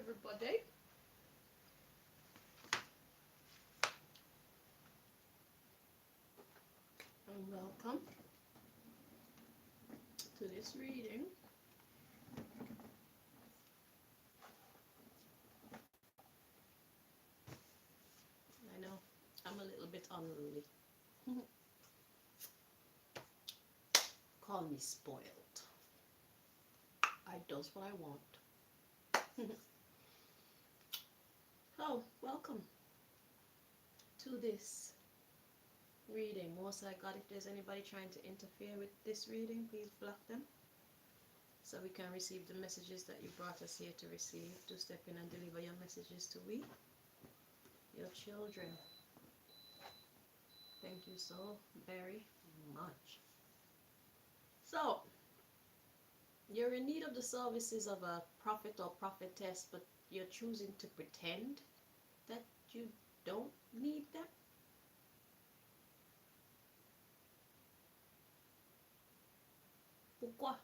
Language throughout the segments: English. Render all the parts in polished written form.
everybody. And welcome to this reading. I know I'm a little bit unruly. Call me spoiled. I does what I want. So, welcome to this reading. Most I God, if there's anybody trying to interfere with this reading, please block them so we can receive the messages that you brought us here to receive. To step in and deliver your messages to we, your children. Thank you so very much. So, you're in need of the services of a prophet or prophetess, but you're choosing to pretend that you don't need them. Pourquoi?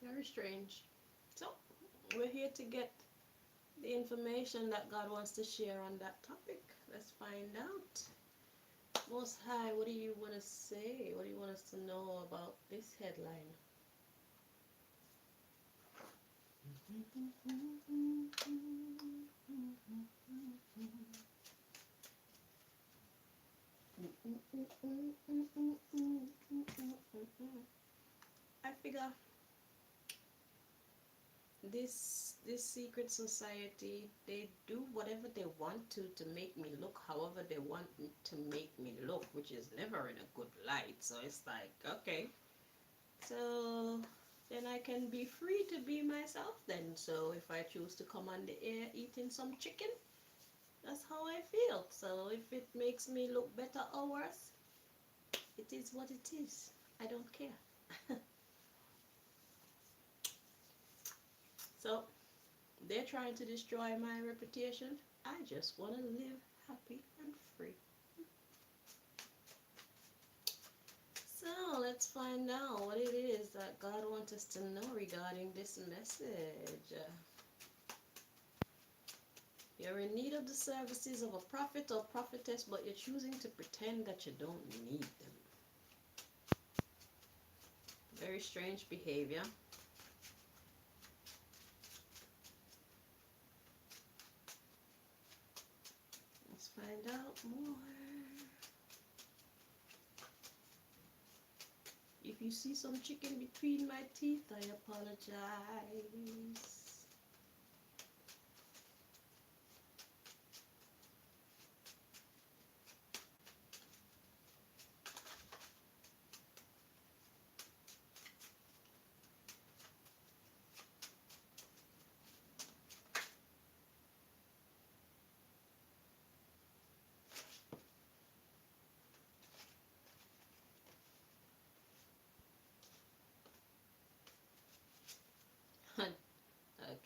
Very strange. So, we're here to get the information that God wants to share on that topic. Let's find out. Most High, what do you want to say? What do you want us to know about this headline? I figure this secret society, they do whatever they want to make me look however they want to make me look, which is never in a good light. So it's like, okay, so then I can be free to be myself then. So if I choose to come on the air eating some chicken, that's how I feel. So if it makes me look better or worse, it is what it is. I don't care. So they're trying to destroy my reputation. I just want to live happy and free. So let's find out what it is that God wants us to know regarding this message. You're in need of the services of a prophet or prophetess, but you're choosing to pretend that you don't need them. Very strange behavior. Let's find out more. If you see some chicken between my teeth, I apologize.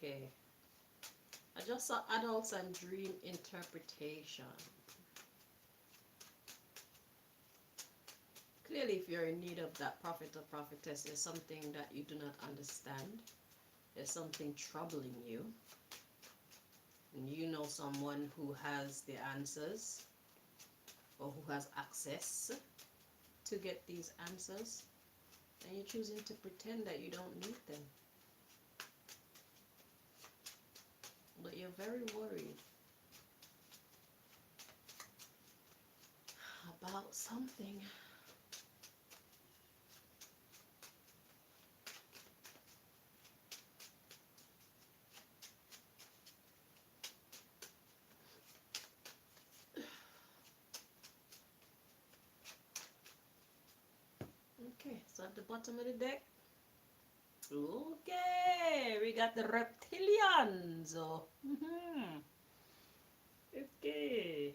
Okay. I just saw adults and dream interpretation. Clearly, if you're in need of that prophet or prophetess, there's something that you do not understand. There's something troubling you. And you know someone who has the answers or who has access to get these answers. And you're choosing to pretend that you don't need them. But you're very worried about something. Okay, so at the bottom of the deck, okay, we got the reptilians. Oh, okay,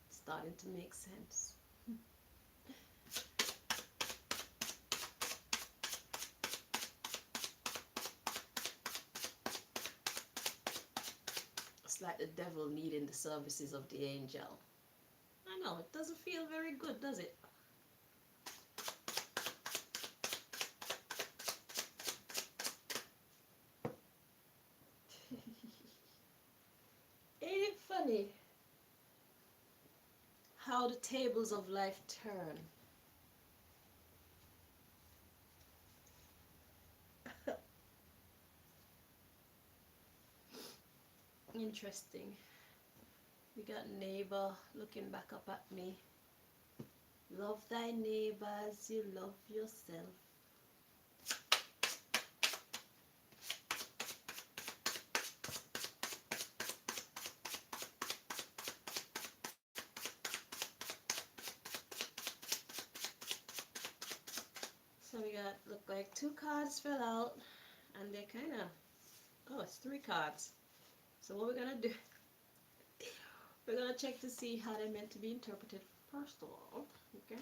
starting to make sense. It's like the devil needing the services of the angel. I know, it doesn't feel very good, does it? Ain't it funny how the tables of life turn? Interesting. We got neighbor looking back up at me. Love thy neighbor as you love yourself. So we got, look like 2 cards fell out, and they're kind of, oh, it's 3 cards. So what we're gonna do, we're gonna check to see how they're meant to be interpreted first of all, okay?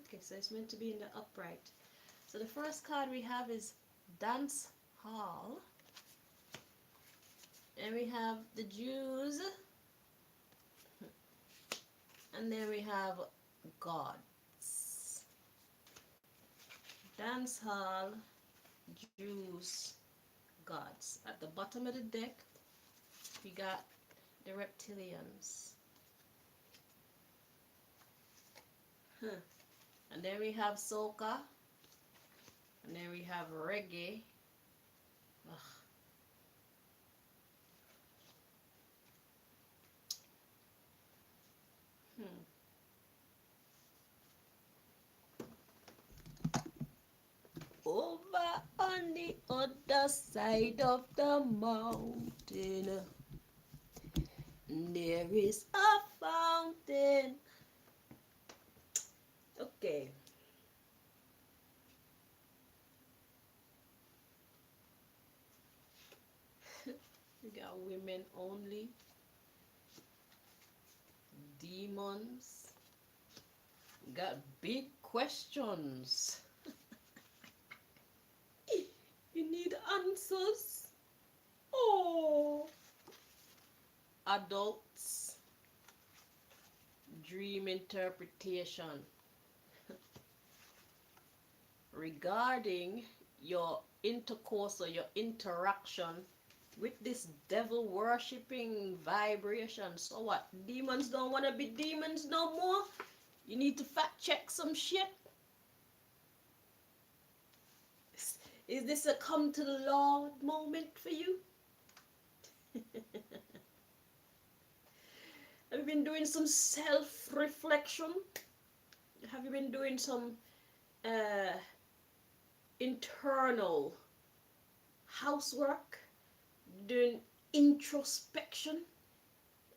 Okay, so it's meant to be in the upright. So the first card we have is Dance Hall. And we have the Jews. And then we have Gods. Dance Hall, Jews, Gods. At the bottom of the deck, we got the reptilians. And then we have soca. And then we have reggae. Ugh. Over on the other side of the mountain, there is a fountain. Okay. We got women only, demons, we got big questions. You need answers. Oh, adults, dream interpretation regarding your intercourse or your interaction with this devil worshipping vibration. So what? Demons don't want to be demons no more? You need to fact check some shit? Is this a come to the Lord moment for you? Have you been doing some self-reflection? Have you been doing some internal housework? Doing introspection?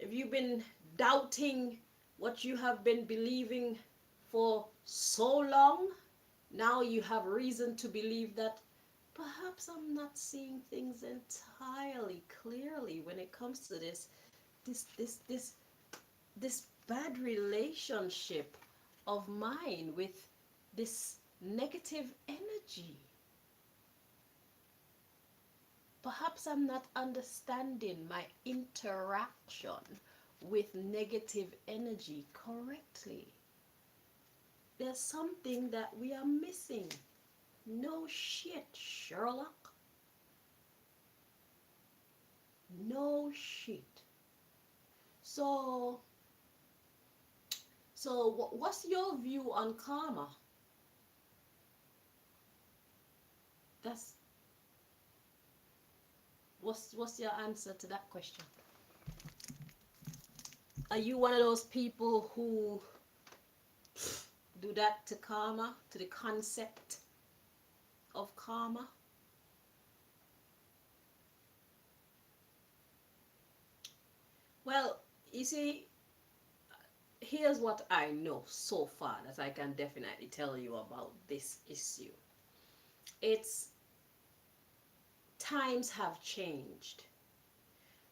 Have you been doubting what you have been believing for so long? Now you have reason to believe that perhaps I'm not seeing things entirely clearly when it comes to this bad relationship of mine with this negative energy. Perhaps I'm not understanding my interaction with negative energy correctly. There's something that we are missing. No shit, Sherlock. No shit. So what's your view on karma? That's what's your answer to that question? Are you one of those people who do that to karma, to the concept of karma? Well, you see, here's what I know so far that I can definitely tell you about this issue. It's times have changed.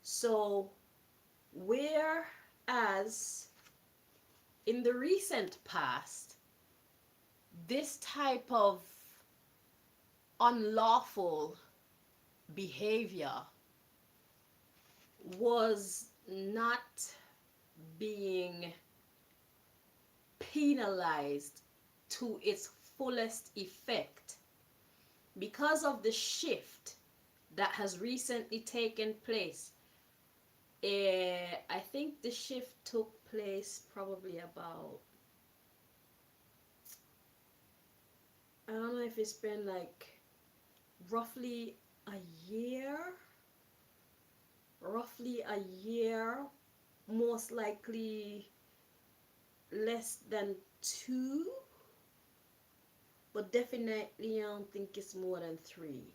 So whereas in the recent past, this type of unlawful behavior was not being penalized to its fullest effect because of the shift that has recently taken place. I think the shift took place probably about, I don't know if it's been like roughly a year, roughly a year, most likely less than two, but definitely I don't think it's more than three,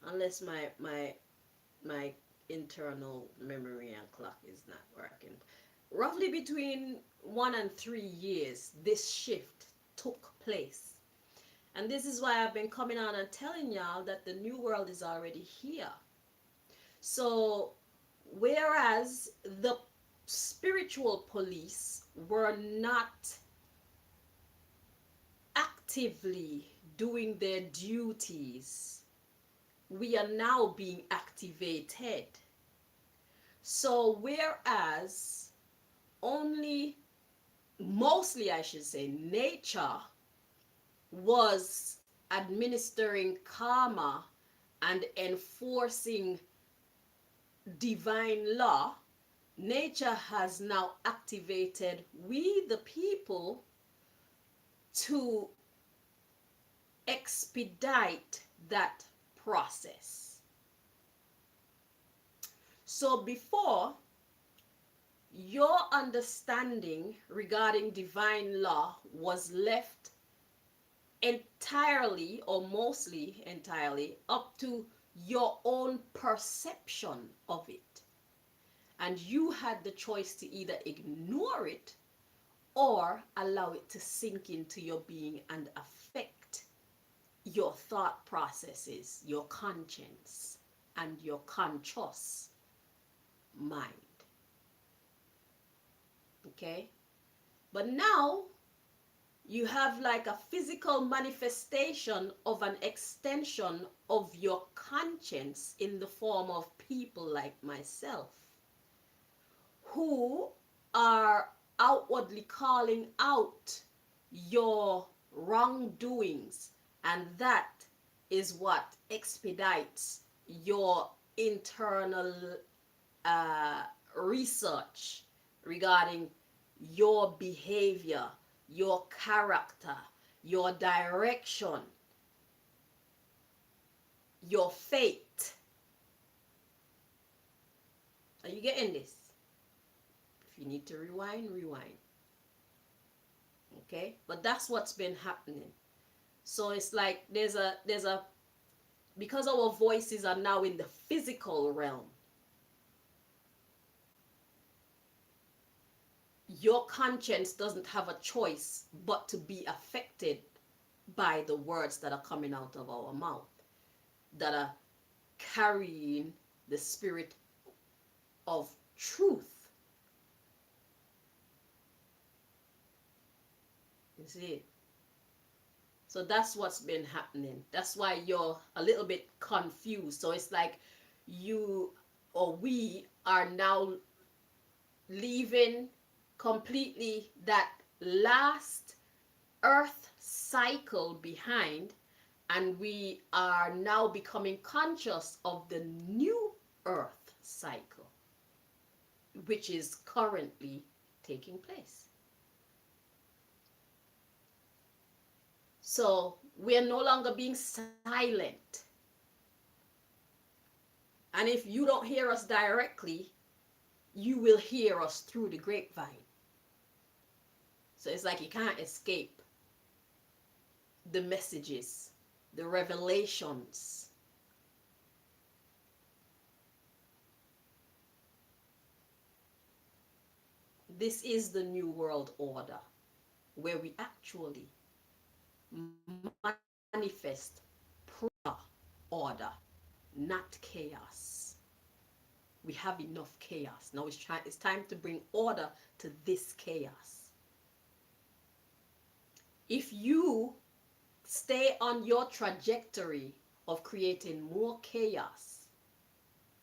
unless my internal memory and clock is not working. Roughly between 1 and 3 years, this shift took place. And this is why I've been coming on and telling y'all that the new world is already here. So, whereas the spiritual police were not actively doing their duties, we are now being activated. So, whereas only, mostly I should say, nature was administering karma and enforcing divine law, nature has now activated we, the people, to expedite that process. So before, your understanding regarding divine law was left entirely or mostly entirely up to your own perception of it. And you had the choice to either ignore it or allow it to sink into your being and affect your thought processes, your conscience, and your conscious mind. Okay? But now you have like a physical manifestation of an extension of your conscience in the form of people like myself who are outwardly calling out your wrongdoings, and that is what expedites your internal uh, research regarding your behavior, your character, your direction, your fate. Are you getting this? If you need to rewind, rewind. Okay? But that's what's been happening. So it's like there's a because our voices are now in the physical realm, your conscience doesn't have a choice but to be affected by the words that are coming out of our mouth, that are carrying the spirit of truth. You see it? So that's what's been happening. That's why you're a little bit confused. So it's like you or we are now leaving completely that last earth cycle behind, and we are now becoming conscious of the new earth cycle, which is currently taking place. So we are no longer being silent. And if you don't hear us directly, you will hear us through the grapevine. So it's like you can't escape the messages, the revelations. This is the new world order, where we actually manifest proper order, not chaos. We have enough chaos. Now it's time to bring order to this chaos. If you stay on your trajectory of creating more chaos,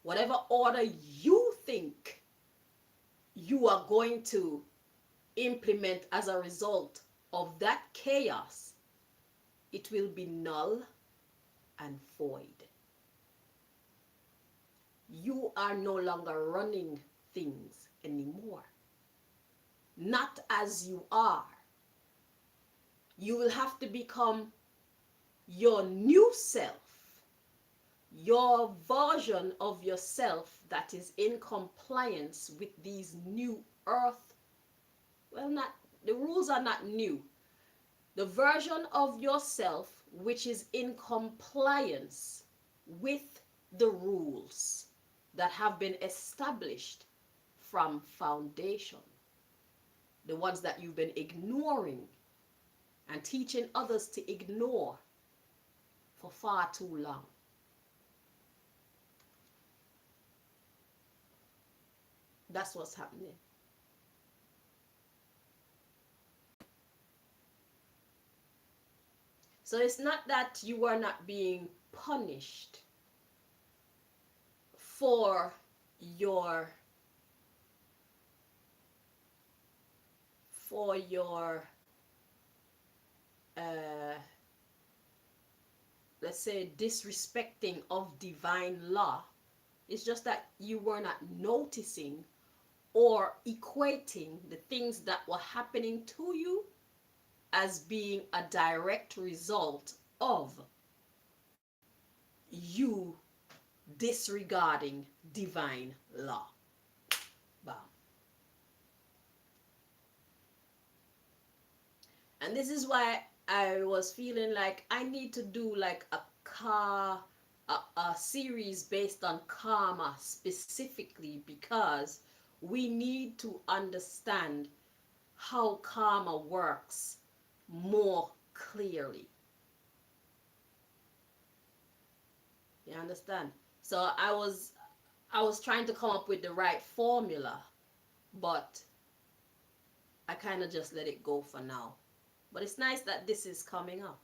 whatever order you think you are going to implement as a result of that chaos, it will be null and void. You are no longer running things anymore. Not as you are. You will have to become your new self, your version of yourself that is in compliance with these new earth. Well, not the rules are not new. The version of yourself which is in compliance with the rules that have been established from foundation, the ones that you've been ignoring and teaching others to ignore for far too long. That's what's happening. So it's not that you are not being punished for your for your uh, let's say disrespecting of divine law. It's just that you were not noticing or equating the things that were happening to you as being a direct result of you disregarding divine law. Bam. And this is why I was feeling like I need to do like a series based on karma specifically, because we need to understand how karma works more clearly. You understand? So I was trying to come up with the right formula, but I kind of just let it go for now. But it's nice that this is coming up.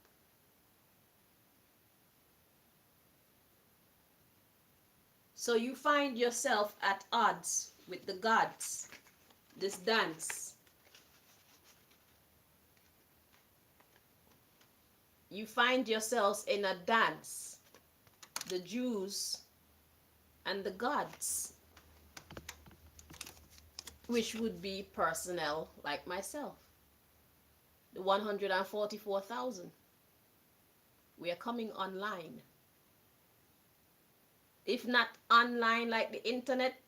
So you find yourself at odds with the gods. This dance. You find yourselves in a dance. The Jews and the gods, which would be personnel like myself. The 144,000. We are coming online. If not online like the internet,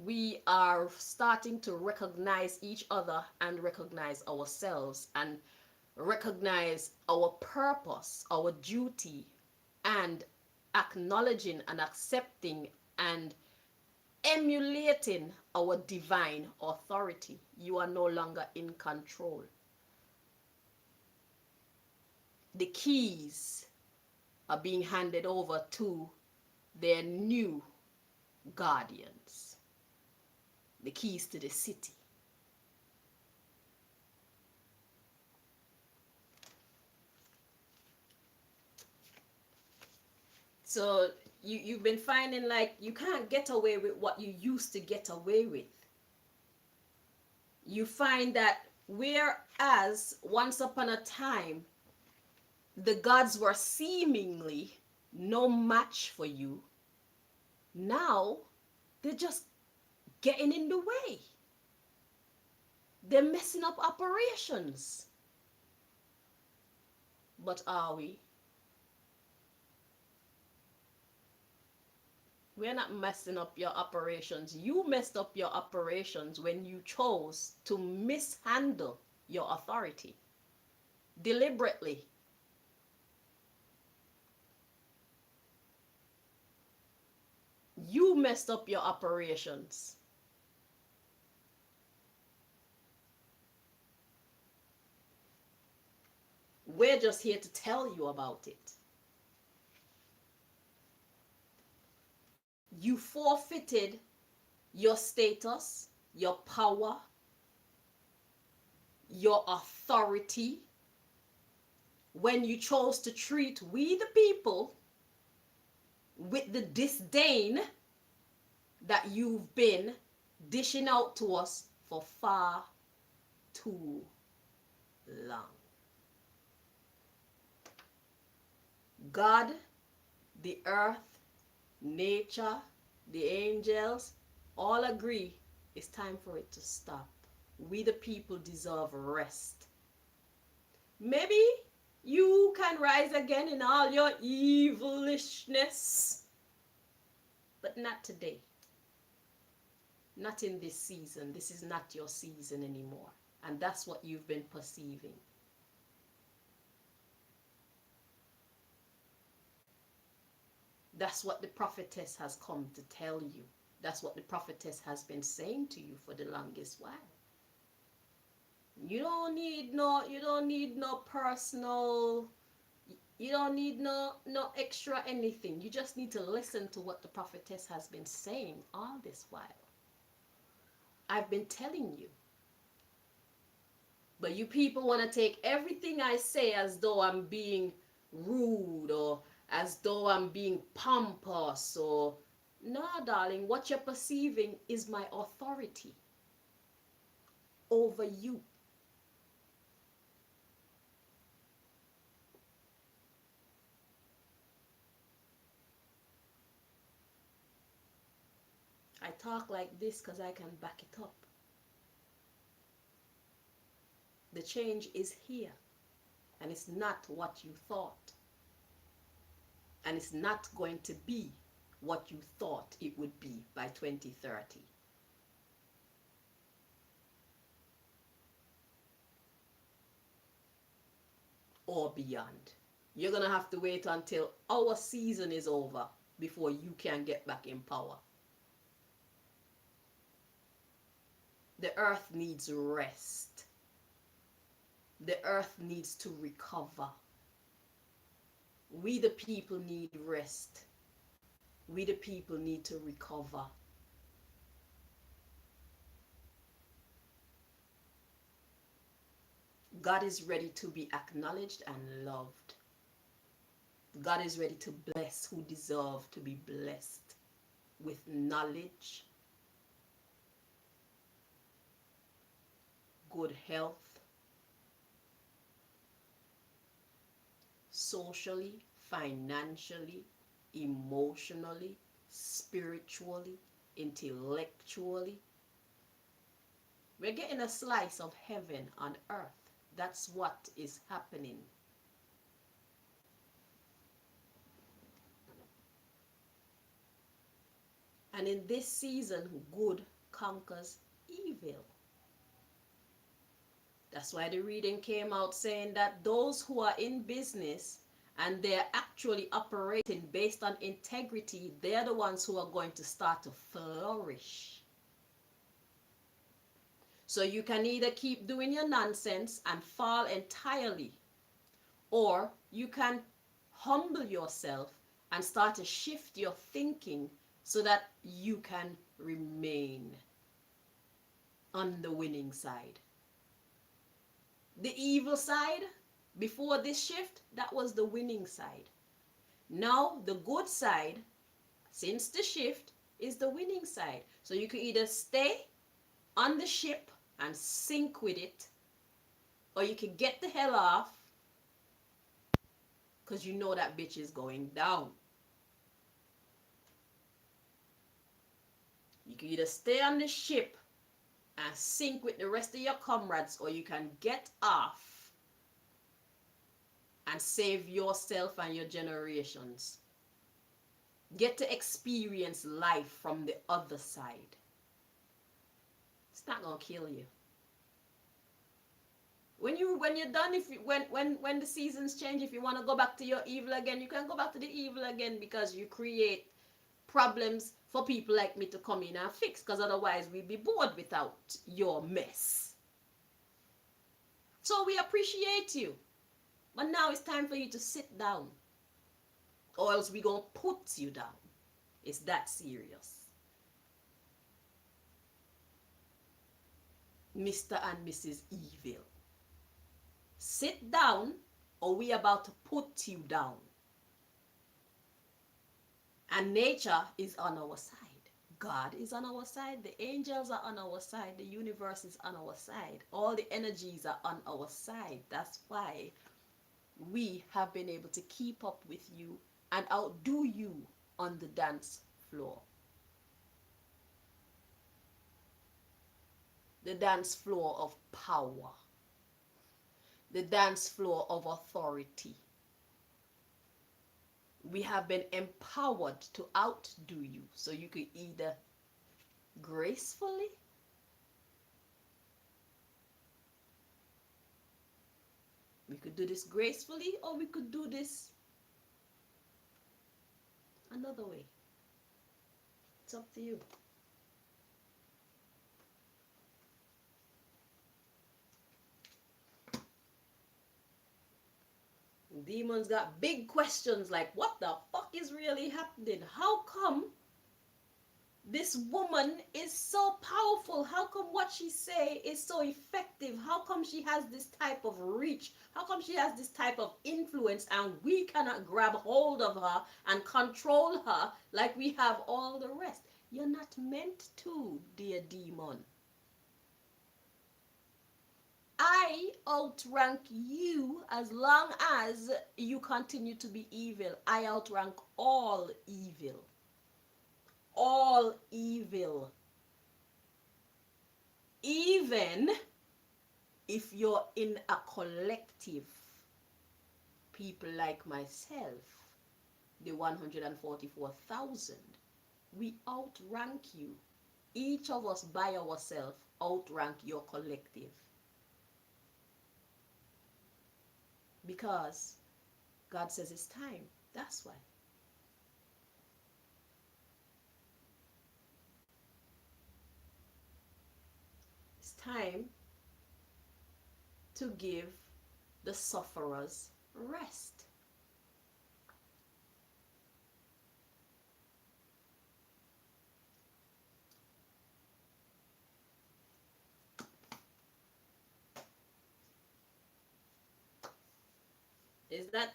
we are starting to recognize each other and recognize ourselves and recognize our purpose, our duty, and acknowledging and accepting and emulating our divine authority. You are no longer in control. The keys are being handed over to their new guardians. The keys to the city. So you've been finding like you can't get away with what you used to get away with. You find that whereas once upon a time the gods were seemingly no match for you, now they're just getting in the way. They're messing up operations. But are we? We're not messing up your operations. You messed up your operations when you chose to mishandle your authority deliberately. You messed up your operations. We're just here to tell you about it. You forfeited your status, your power, your authority when you chose to treat we the people with the disdain that you've been dishing out to us for far too long. God, the earth, nature, the angels all agree it's time for it to stop. We the people deserve rest. Maybe you can rise again in all your evilishness, but not today. Not in this season. This is not your season anymore. And that's what you've been perceiving. That's what the prophetess has come to tell you. That's what the prophetess has been saying to you for the longest while. You don't need no personal, you don't need no extra anything. You just need to listen to what the prophetess has been saying all this while. I've been telling you. But you people want to take everything I say as though I'm being rude or as though I'm being pompous or no, darling, what you're perceiving is my authority over you. I talk like this because I can back it up. The change is here, and it's not what you thought. And it's not going to be what you thought it would be by 2030. Or beyond. You're going to have to wait until our season is over before you can get back in power. The earth needs rest. The earth needs to recover. We the people need rest. We the people need to recover. God is ready to be acknowledged and loved. God is ready to bless who deserve to be blessed with knowledge, good health, socially, financially, emotionally, spiritually, intellectually. We're getting a slice of heaven on earth. That's what is happening. And in this season, good conquers evil. That's why the reading came out saying that those who are in business and they're actually operating based on integrity, they're the ones who are going to start to flourish. So you can either keep doing your nonsense and fall entirely, or you can humble yourself and start to shift your thinking so that you can remain on the winning side. The evil side, before this shift, that was the winning side. Now, the good side, since the shift, is the winning side. So you can either stay on the ship and sink with it, or you can get the hell off because you know that bitch is going down. You can either stay on the ship and sink with the rest of your comrades, or you can get off and save yourself and your generations. Get to experience life from the other side. It's not gonna kill you. When you're done, when the seasons change, if you want to go back to your evil again, you can go back to the evil again, because you create problems for people like me to come in and fix, because otherwise we'd be bored without your mess. So we appreciate you, but now it's time for you to sit down, or else we gonna put you down. It's that serious. Mr. and Mrs. Evil. Sit down or we about to put you down. And nature is on our side. God is on our side. The angels are on our side. The universe is on our side. All the energies are on our side. That's why we have been able to keep up with you and outdo you on the dance floor. The dance floor of power. The dance floor of authority. We have been empowered to outdo you. So you could either gracefully we could do this gracefully, or we could do this another way. It's up to you. Demons got big questions like, what the fuck is really happening? How come this woman is so powerful? How come what she say is so effective? How come she has this type of reach? How come she has this type of influence and we cannot grab hold of her and control her like we have all the rest? You're not meant to, dear demon. I outrank you as long as you continue to be evil. I outrank all evil. All evil. Even if you're in a collective, people like myself, the 144,000, we outrank you. Each of us by ourselves outrank your collective. Because God says it's time. That's why. It's time to give the sufferers rest.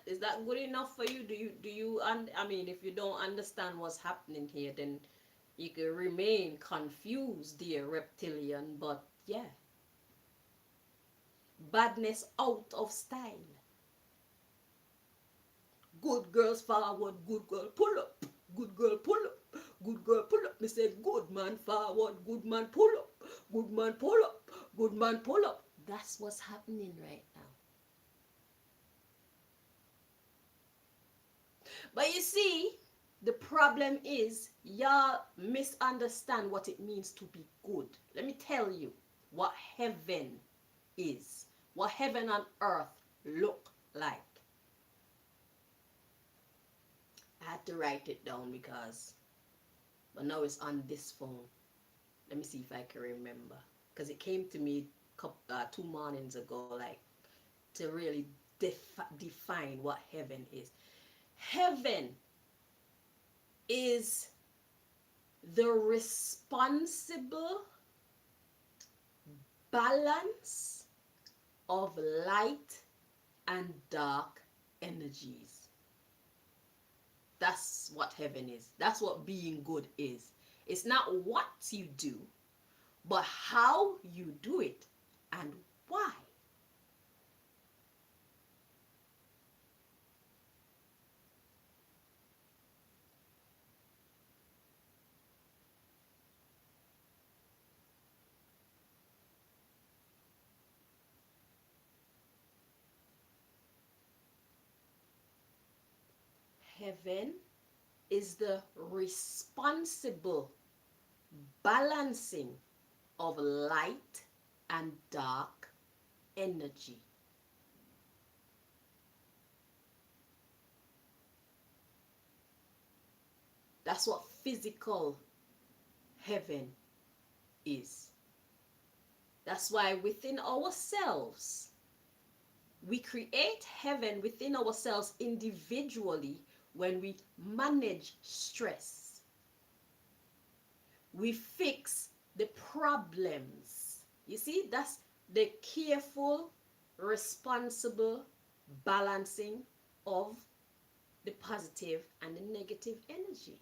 Is that good enough for you? Do you I mean, if you don't understand what's happening here, then you can remain confused, dear reptilian. But yeah, badness out of style. Good girls forward, good girl pull up, good girl pull up, good girl pull up. Me say good man forward, good man pull up, good man pull up, good man pull up. That's what's happening right now. But you see, the problem is y'all misunderstand what it means to be good. Let me tell you what heaven is, what heaven and earth look like. I had to write it down but now it's on this phone. Let me see if I can remember, because it came to me 2 mornings ago, like to really define what heaven is. Heaven is the responsible balance of light and dark energies. That's what heaven is. That's what being good is. It's not what you do, but how you do it and why. Heaven is the responsible balancing of light and dark energy. That's what physical heaven is. That's why within ourselves, we create heaven within ourselves individually when we manage stress. We fix the problems. You see, that's the careful, responsible balancing of the positive and the negative energy.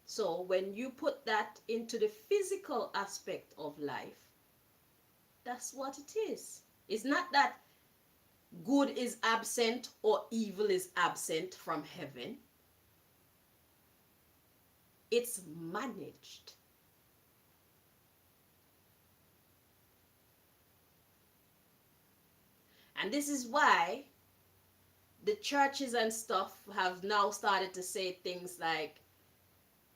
So when you put that into the physical aspect of life, that's what it is. It's not that good is absent or evil is absent from heaven. It's managed. And this is why the churches and stuff have now started to say things like,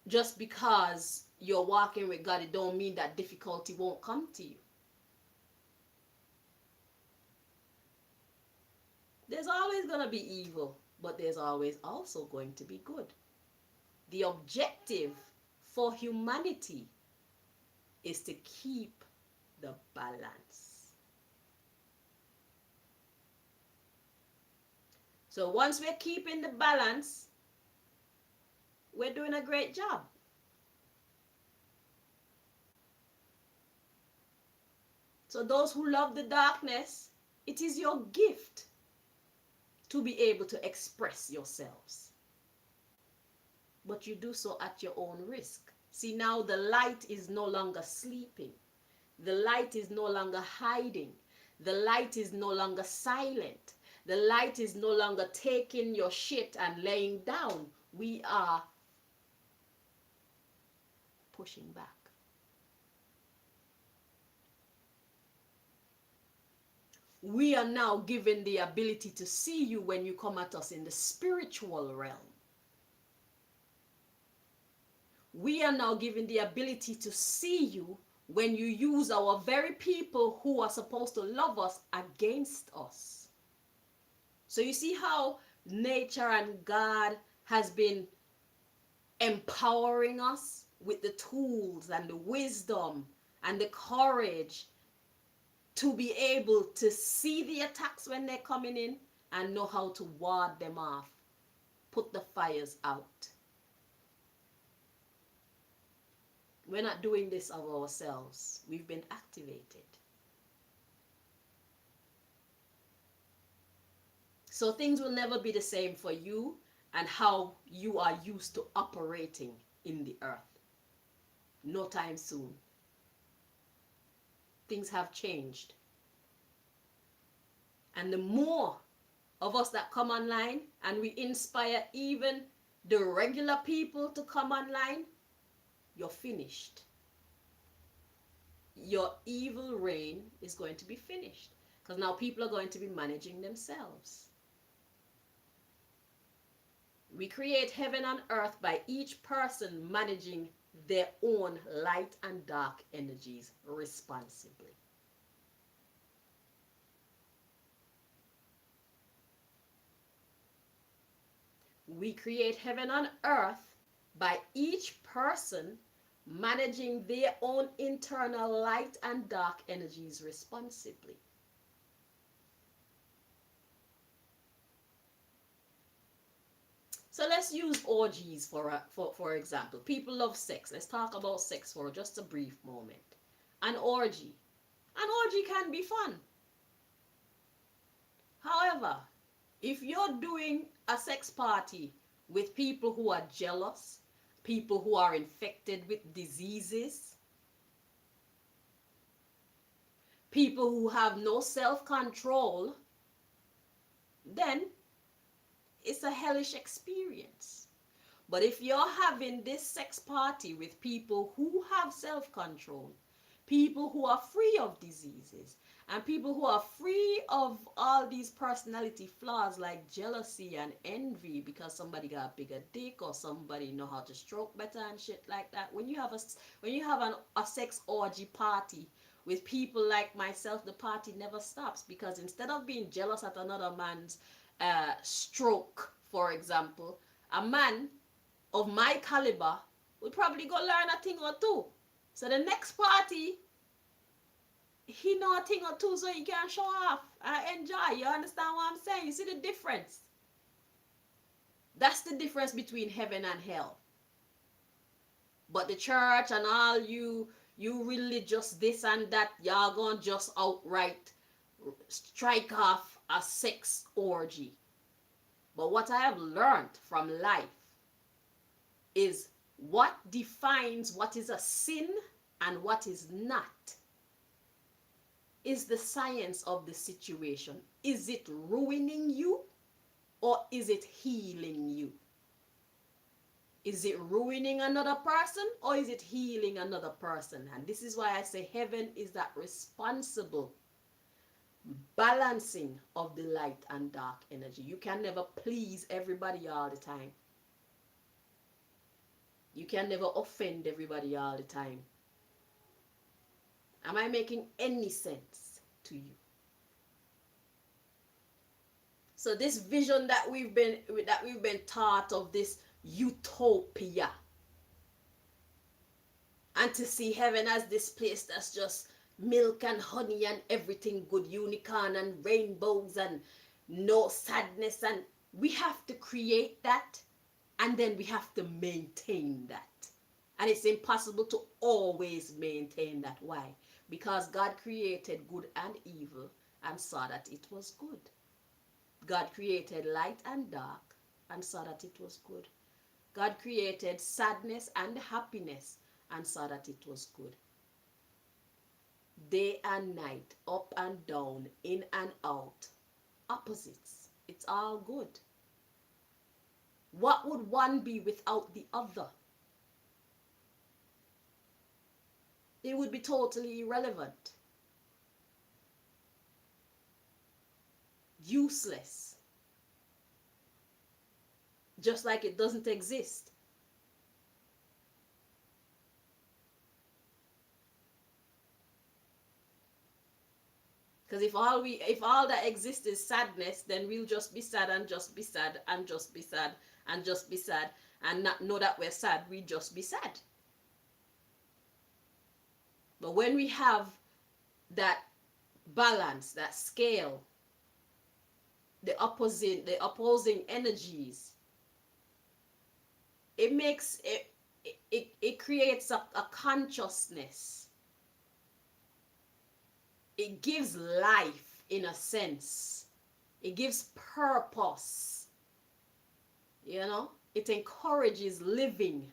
just because you're walking with God, it don't mean that difficulty won't come to you. There's always going to be evil, but there's always also going to be good. The objective for humanity is to keep the balance. So once we're keeping the balance, we're doing a great job. So those who love the darkness, it is your gift to be able to express yourselves. But you do so at your own risk. See, now the light is no longer sleeping. The light is no longer hiding. The light is no longer silent. The light is no longer taking your shit and laying down. We are pushing back. We are now given the ability to see you when you come at us in the spiritual realm. We are now given the ability to see you when you use our very people who are supposed to love us against us. So you see how nature and God has been empowering us with the tools and the wisdom and the courage to be able to see the attacks when they're coming in and know how to ward them off, put the fires out. We're not doing this of ourselves. We've been activated. So things will never be the same for you and how you are used to operating in the earth. No time soon. Things have changed. And the more of us that come online and we inspire even the regular people to come online, you're finished. Your evil reign is going to be finished. Because now people are going to be managing themselves. We create heaven and earth by each person managing their own light and dark energies responsibly. We create heaven and earth by each person managing their own internal light and dark energies responsibly. So let's use orgies for example. People love sex. Let's talk about sex for just a brief moment. An orgy. An orgy can be fun. However, if you're doing a sex party with people who are jealous, people who are infected with diseases, people who have no self-control, then it's a hellish experience. But if you're having this sex party with people who have self-control, people who are free of diseases, and people who are free of all these personality flaws like jealousy and envy because somebody got a bigger dick or somebody know how to stroke better and shit like that. When you have a sex orgy party with people like myself, the party never stops, because instead of being jealous at another man's stroke, for example, a man of my caliber would probably go learn a thing or two. So the next party, he know a thing or two so he can show off and enjoy. You understand what I'm saying? You see the difference? That's the difference between heaven and hell. But the church and all you religious this and that, y'all gonna just outright strike off a sex orgy. But what I have learned from life is what defines what is a sin and what is not is the science of the situation. Is it ruining you or is it healing you? Is it ruining another person or is it healing another person? And this is why I say heaven is that responsible balancing of the light and dark energy. You can never please everybody all the time. You can never offend everybody all the time. Am I making any sense to you? So this vision that we've been taught of, this utopia, and to see heaven as this place that's just milk and honey and everything good, unicorn and rainbows and no sadness, and we have to create that and then we have to maintain that. And it's impossible to always maintain that. Why? Because God created good and evil and saw that it was good. God created light and dark and saw that it was good. God created sadness and happiness and saw that it was good. Day and night, up and down, in and out, opposites. It's all good. What would one be without the other? It would be totally irrelevant. Useless. Just like it doesn't exist. Because if all that exists is sadness, then we'll just be sad and just be sad and just be sad and just be sad and not know that we're sad. We just be sad. But when we have that balance, that scale, the opposing energies, it makes it creates a consciousness. It gives life in a sense. It gives purpose. You know, it encourages living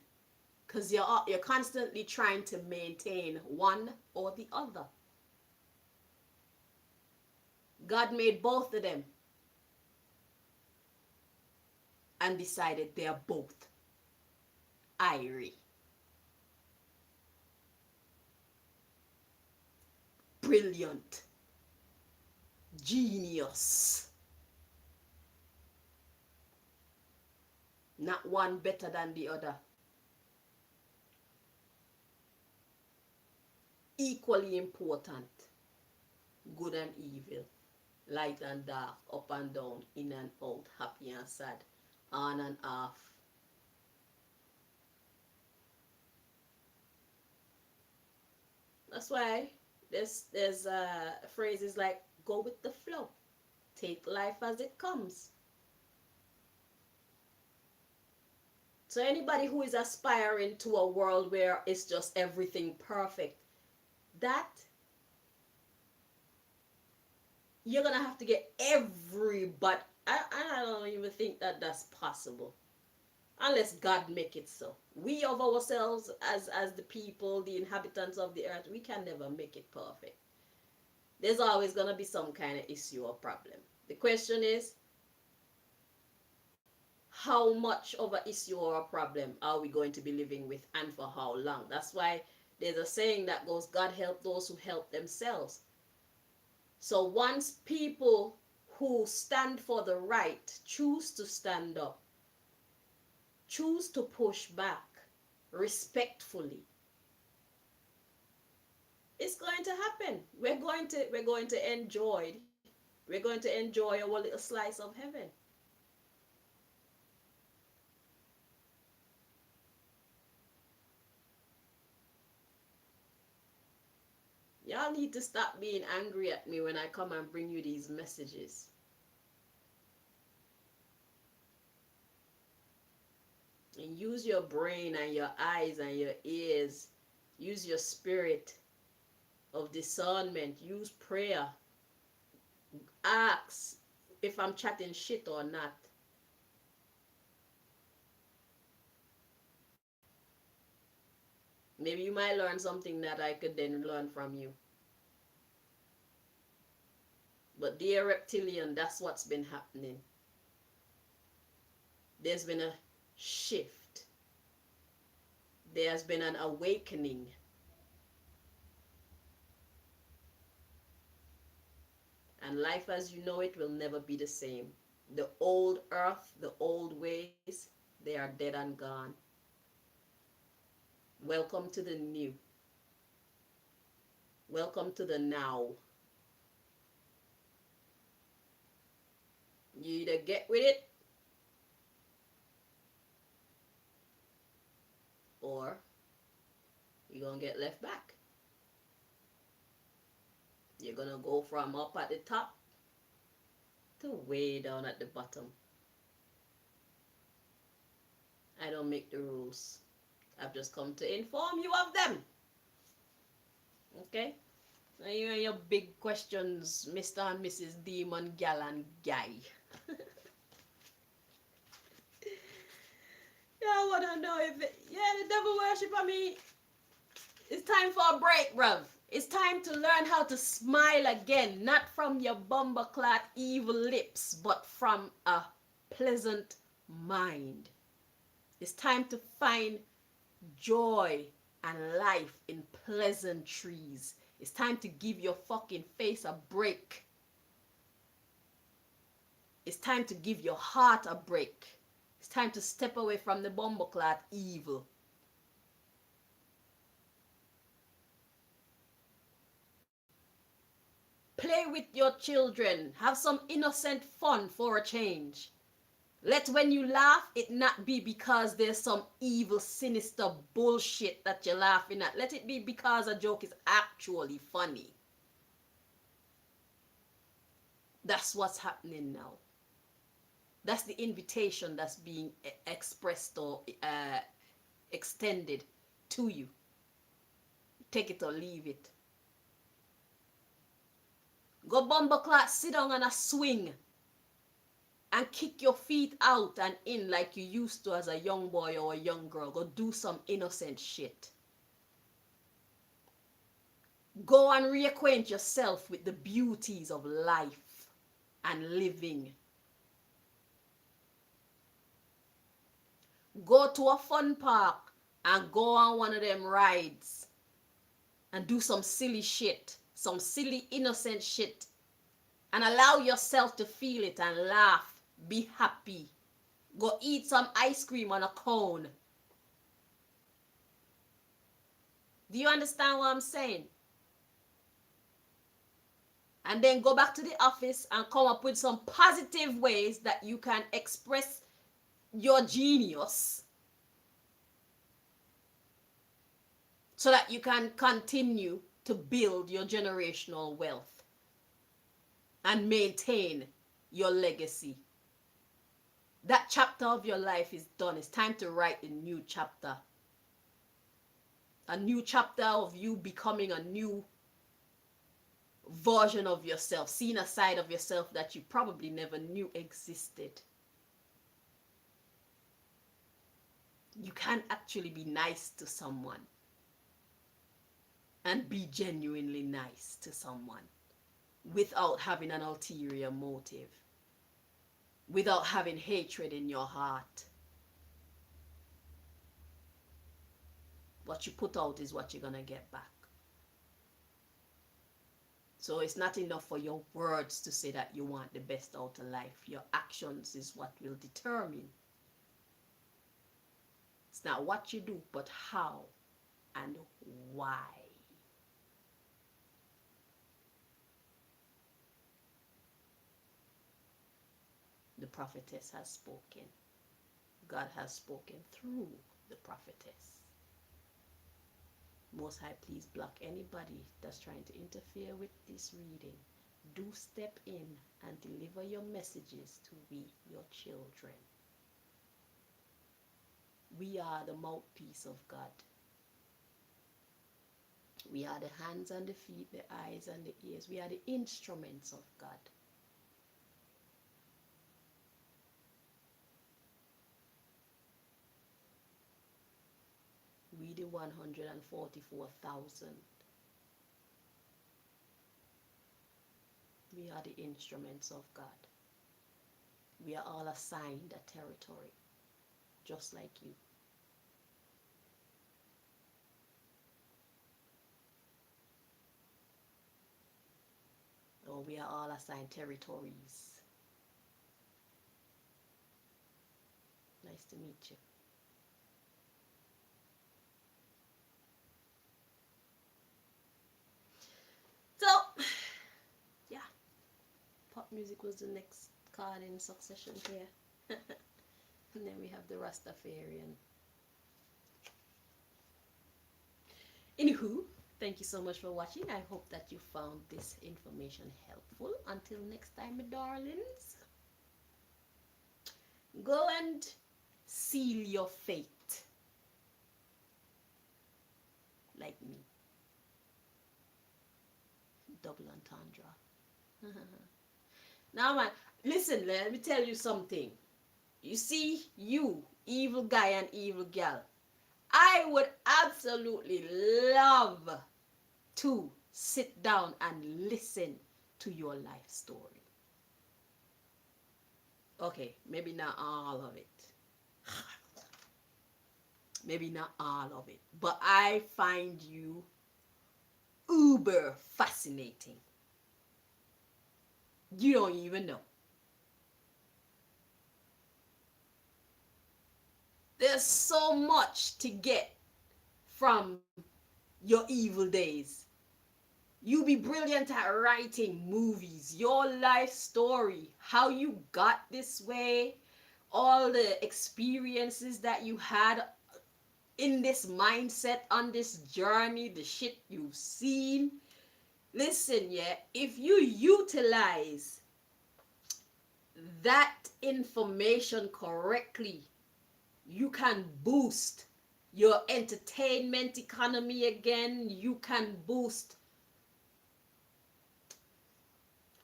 because you're constantly trying to maintain one or the other. God made both of them and decided they are both irie, brilliant, genius. Not one better than the other. Equally important, good and evil, light and dark, up and down, in and out, happy and sad, on and off. That's why there's phrases like go with the flow, take life as it comes. So anybody who is aspiring to a world where it's just everything perfect, that you're gonna have to get everybody. I don't even think that that's possible unless God make it so. We of ourselves as the people, the inhabitants of the earth, we can never make it perfect. There's always gonna be some kind of issue or problem. The question is, how much of an issue or a problem are we going to be living with and for how long? That's why there's a saying that goes, God help those who help themselves. So once people who stand for the right choose to stand up, choose to push back respectfully, it's going to happen. We're going to enjoy our little slice of heaven. Y'all need to stop being angry at me when I come and bring you these messages. And use your brain and your eyes and your ears. Use your spirit of discernment. Use prayer. ask if I'm chatting shit or not. Maybe you might learn something that I could then learn from you. But dear reptilian, that's what's been happening. There's been a shift. There's been an awakening. And life as you know it will never be the same. The old earth, the old ways, they are dead and gone. Welcome to the new. Welcome to the now. You either get with it or you're going to get left back. You're going to go from up at the top to way down at the bottom. I don't make the rules. I've just come to inform you of them. Okay? Now you and your big questions, Mr. and Mrs. Demon Gal and Guy. Yeah, I wanna know if it, yeah, the devil worship. I mean, it's time for a break, bruv. It's time to learn how to smile again, not from your bumberclad evil lips, but from a pleasant mind. It's time to find joy and life in pleasantries. It's time to give your fucking face a break. It's time to give your heart a break. It's time to step away from the bumbleclad evil. Play with your children. Have some innocent fun for a change. Let when you laugh, it not be because there's some evil, sinister bullshit that you're laughing at. Let it be because a joke is actually funny. That's what's happening now. That's the invitation that's being expressed or extended to you. Take it or leave it. Go bumbleclad, sit down on a swing and kick your feet out and in like you used to as a young boy or a young girl. Go do some innocent shit. Go and reacquaint yourself with the beauties of life and living. Go to a fun park and go on one of them rides and do some silly shit, some silly innocent shit, and allow yourself to feel it and laugh. Be happy. Go eat some ice cream on a cone. Do you understand what I'm saying? And then go back to the office and come up with some positive ways that you can express your genius so that you can continue to build your generational wealth and maintain your legacy. That chapter of your life is done. It's time to write a new chapter. A new chapter of you becoming a new version of yourself, seeing a side of yourself that you probably never knew existed. You can actually be nice to someone and be genuinely nice to someone without having an ulterior motive, without having hatred in your heart. What you put out is what you're gonna get back. So it's not enough for your words to say that you want the best out of life. Your actions is what will determine. It's not what you do, but how and why. The prophetess has spoken. God has spoken through the prophetess. Most High, please block anybody that's trying to interfere with this reading. Do step in and deliver your messages to we, your children. We are the mouthpiece of God. We are the hands and the feet, the eyes and the ears. We are the instruments of God. the 144,000. We are the instruments of God. We are all assigned a territory, just like you. Oh, we are all assigned territories. Nice to meet you. So, yeah, pop music was the next card in succession here. And then we have the Rastafarian. Anywho, thank you so much for watching. I hope that you found this information helpful. Until next time, my darlings, go and seal your fate like me. Double entendre. Now, man, listen, let me tell you something. You see, you, evil guy and evil gal, I would absolutely love to sit down and listen to your life story. Okay, maybe not all of it. Maybe not all of it. But I find you uber fascinating. You don't even know. There's so much to get from your evil days. You be brilliant at writing movies, your life story, how you got this way, all the experiences that you had in this mindset, on this journey, the shit you've seen. Listen, yeah, if you utilize that information correctly, you can boost your entertainment economy again. You can boost.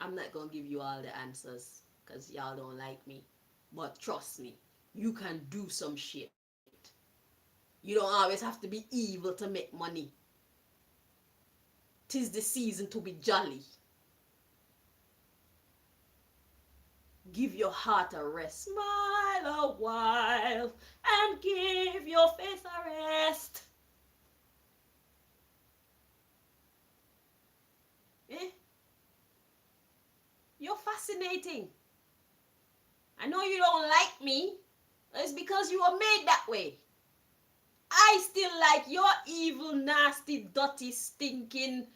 I'm not going to give you all the answers because y'all don't like me. But trust me, you can do some shit. You don't always have to be evil to make money. 'Tis the season to be jolly. Give your heart a rest. Smile a while and give your face a rest. Eh? You're fascinating. I know you don't like me. It's because you were made that way. I still like your evil, nasty, dirty, stinking,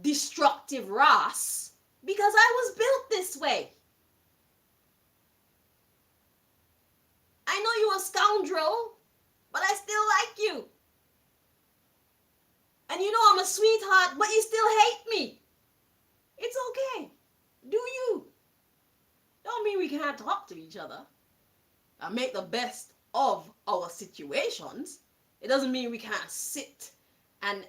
destructive race because I was built this way. I know you're a scoundrel, but I still like you. And you know I'm a sweetheart, but you still hate me. It's okay. Do you? Don't mean we can't talk to each other and make the best of our situations. It doesn't mean we can't sit and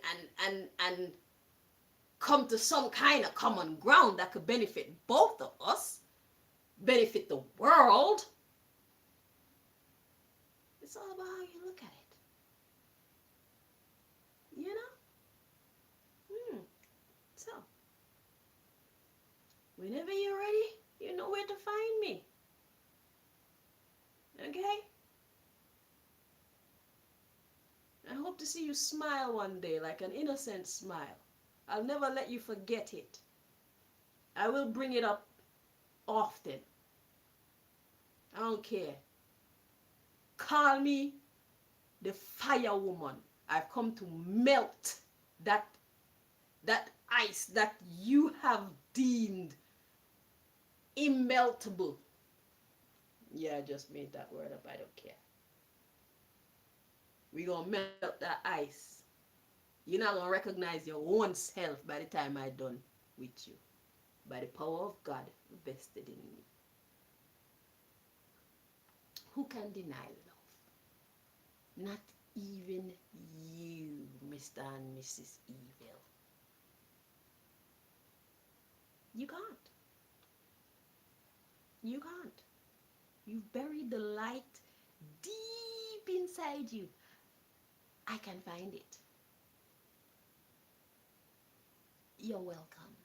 come to some kind of common ground that could benefit both of us, benefit the world. It's all about how you look at it. You know? So, whenever you're ready, you know where to find me. Okay? I hope to see you smile one day, like an innocent smile. I'll never let you forget it. I will bring it up often. I don't care. Call me the fire woman. I've come to melt that ice that you have deemed immeltable. Yeah, I just made that word up. I don't care. We're going to melt that ice. You're not going to recognize your own self by the time I'm done with you. By the power of God vested in me. Who can deny love? Not even you, Mr. and Mrs. Evil. You can't. You can't. You've buried the light deep inside you. I can find it. You're welcome.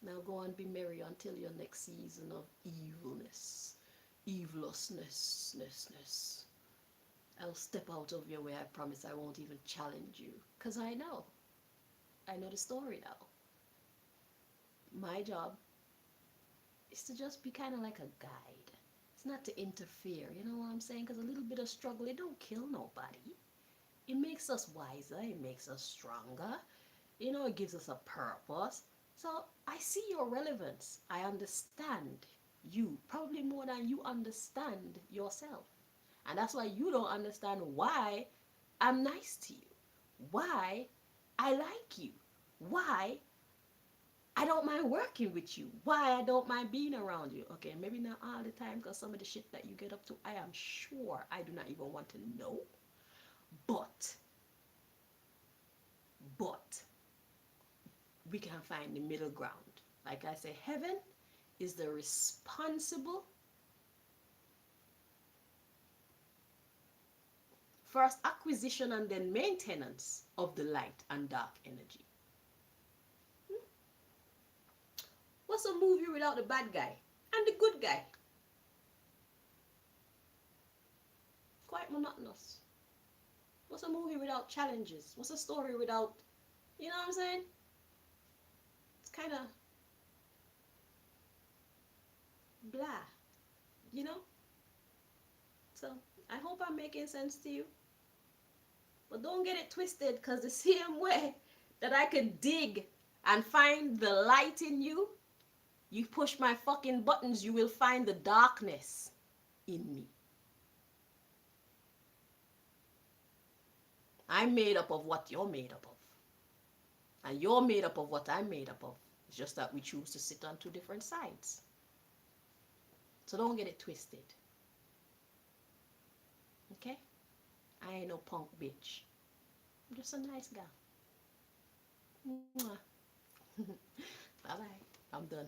Now go and be merry until your next season of evilness, evilousness. I'll step out of your way. I promise I won't even challenge you. Because I know. I know the story now. My job is to just be kind of like a guide. It's not to interfere, you know what I'm saying? Because a little bit of struggle, it don't kill nobody. It makes us wiser. It makes us stronger. You know, it gives us a purpose. So I see your relevance. I understand you probably more than you understand yourself. And that's why you don't understand why I'm nice to you, why I like you, why I don't mind working with you, why I don't mind being around you. Okay, maybe not all the time because some of the shit that you get up to, I am sure I do not even want to know. But, but, we can find the middle ground. Like I say, heaven is the responsible first acquisition and then maintenance of the light and dark energy. What's a movie without the bad guy and the good guy? Quite monotonous. What's a movie without challenges? What's a story without, you know what I'm saying? It's kind of blah, you know? So I hope I'm making sense to you. But don't get it twisted, because the same way that I can dig and find the light in you, you push my fucking buttons, you will find the darkness in me. I'm made up of what you're made up of. And you're made up of what I'm made up of. It's just that we choose to sit on two different sides. So don't get it twisted. Okay? I ain't no punk bitch. I'm just a nice guy. Bye bye. I'm done.